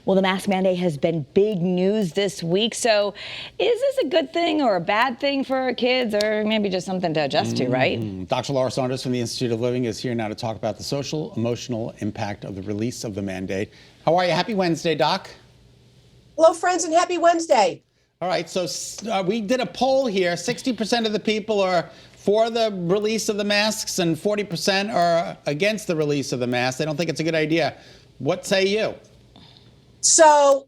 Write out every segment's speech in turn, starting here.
Well, the mask mandate has been big news this week. So is this a good thing or a bad thing for our kids, or maybe just something to adjust to, right? Dr. Laura Saunders from the Institute of Living is here now to talk about the social, emotional impact of the release of the mandate. How are you? Happy Wednesday, Doc. Hello, friends, and happy Wednesday. All right, so we did a poll here. 60% of the people are for the release of the masks and 40% are against the release of the masks. They don't think it's a good idea. What say you? So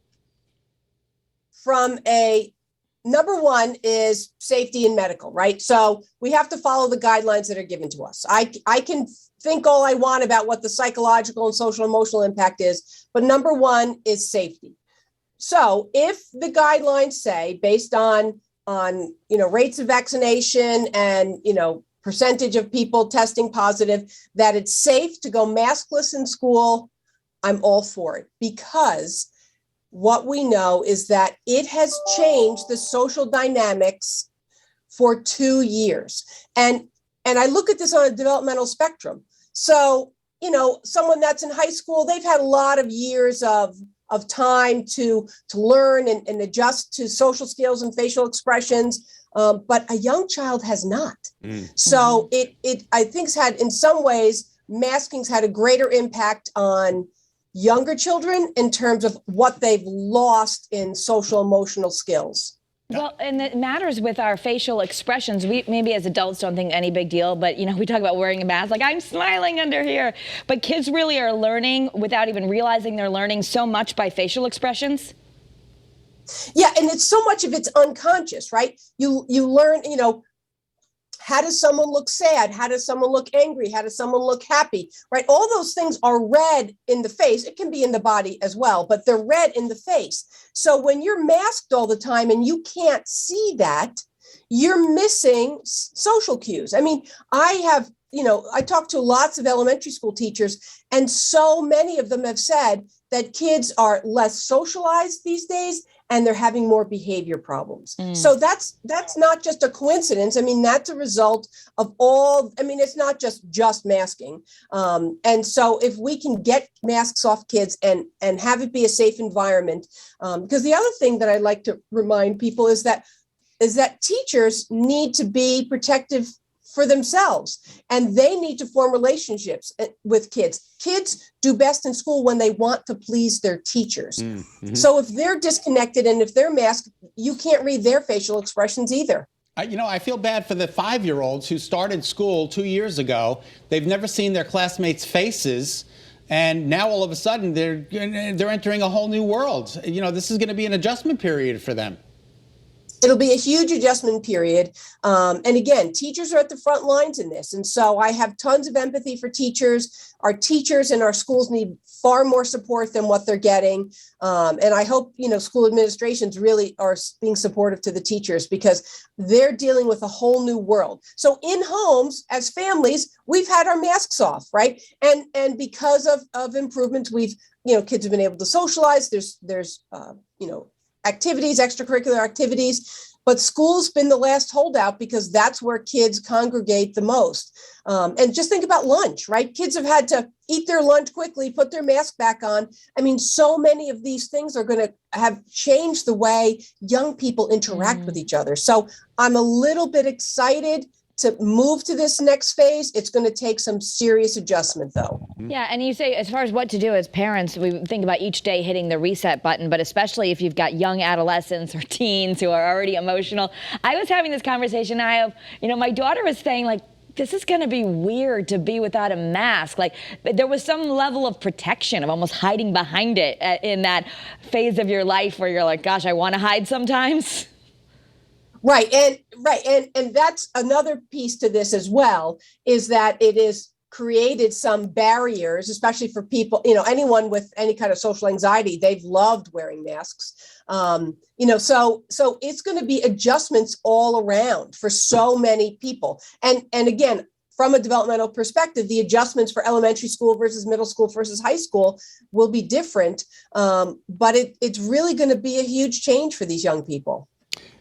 number one is safety and medical, right? So we have to follow the guidelines that are given to us. I can think all I want about what the psychological and social emotional impact is, but number one is safety. So if the guidelines say, based on rates of vaccination and percentage of people testing positive, that it's safe to go maskless in school, I'm all for it, because what we know is that it has changed the social dynamics for 2 years. And I look at this on a developmental spectrum. So, someone that's in high school, they've had a lot of years of time to learn and adjust to social skills and facial expressions. But a young child has not. So I think it's had, in some ways, masking's had a greater impact on younger children in terms of what they've lost in social emotional skills. Well, and it matters with our facial expressions. We maybe as adults don't think any big deal, but we talk about wearing a mask, like I'm smiling under here. But kids really are learning without even realizing they're learning so much by facial expressions. Yeah, and it's so much of it's unconscious, right? You learn, how does someone look sad? How does someone look angry? How does someone look happy? Right? All those things are read in the face. It can be in the body as well, but they're read in the face. So when you're masked all the time and you can't see that, you're missing social cues. I mean, I talk to lots of elementary school teachers, and so many of them have said that kids are less socialized these days and they're having more behavior problems. So that's not just a coincidence. I mean, that's a result of it's not just masking. And so if we can get masks off kids and have it be a safe environment, because the other thing that I like to remind people is that teachers need to be protective for themselves, and they need to form relationships with kids. Kids do best in school when they want to please their teachers. So if they're disconnected and if they're masked, you can't read their facial expressions either. I feel bad for the 5-year-olds who started school 2 years ago. They've never seen their classmates' faces, and now all of a sudden they're entering a whole new world. This is going to be an adjustment period for them. It'll be a huge adjustment period. And again, teachers are at the front lines in this. And so I have tons of empathy for teachers. Our teachers in our schools need far more support than what they're getting. And I hope, school administrations really are being supportive to the teachers, because they're dealing with a whole new world. So in homes, as families, we've had our masks off, right? And because of improvements, we've, kids have been able to socialize. There's activities, extracurricular activities, but school's been the last holdout because that's where kids congregate the most. And just think about lunch, right? Kids have had to eat their lunch quickly, put their mask back on. I mean, so many of these things are going to have changed the way young people interact with each other. So I'm a little bit excited to move to this next phase. It's going to take some serious adjustment, though. Yeah, and you say, as far as what to do as parents, we think about each day hitting the reset button, but especially if you've got young adolescents or teens who are already emotional. I was having this conversation. My daughter was saying, this is going to be weird to be without a mask. There was some level of protection, of almost hiding behind it in that phase of your life where you're like, gosh, I want to hide sometimes. Right. And that's another piece to this as well, is that it is created some barriers, especially for people, anyone with any kind of social anxiety. They've loved wearing masks. So it's going to be adjustments all around for so many people. And again, from a developmental perspective, the adjustments for elementary school versus middle school versus high school will be different. But it's really going to be a huge change for these young people.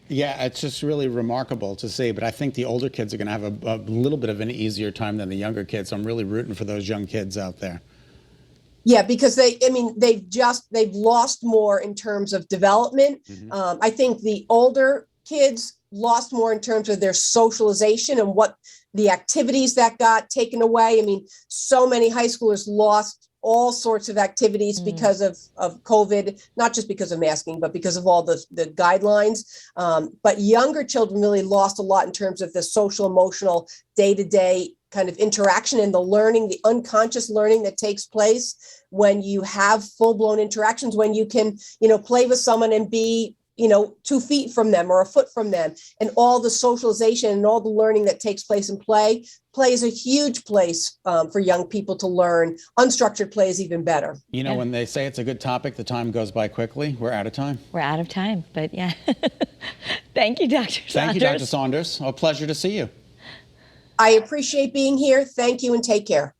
Yeah, it's just really remarkable to see. But I think the older kids are going to have a little bit of an easier time than the younger kids. I'm really rooting for those young kids out there. Yeah, because they've lost more in terms of development. I think the older kids lost more in terms of their socialization and what the activities that got taken away. I mean, so many high schoolers lost all sorts of activities because of COVID, not just because of masking, but because of all the guidelines. But younger children really lost a lot in terms of the social, emotional, day-to-day kind of interaction and the learning, the unconscious learning that takes place when you have full-blown interactions, when you can, play with someone and be 2 feet from them or a foot from them, and all the socialization and all the learning that takes place in play is a huge place for young people to learn. Unstructured play is even better. When they say it's a good topic, the time goes by quickly. We're out of time. We're out of time, but yeah. Thank you, Dr. Saunders. Thank you, Dr. Saunders. A pleasure to see you. I appreciate being here. Thank you and take care.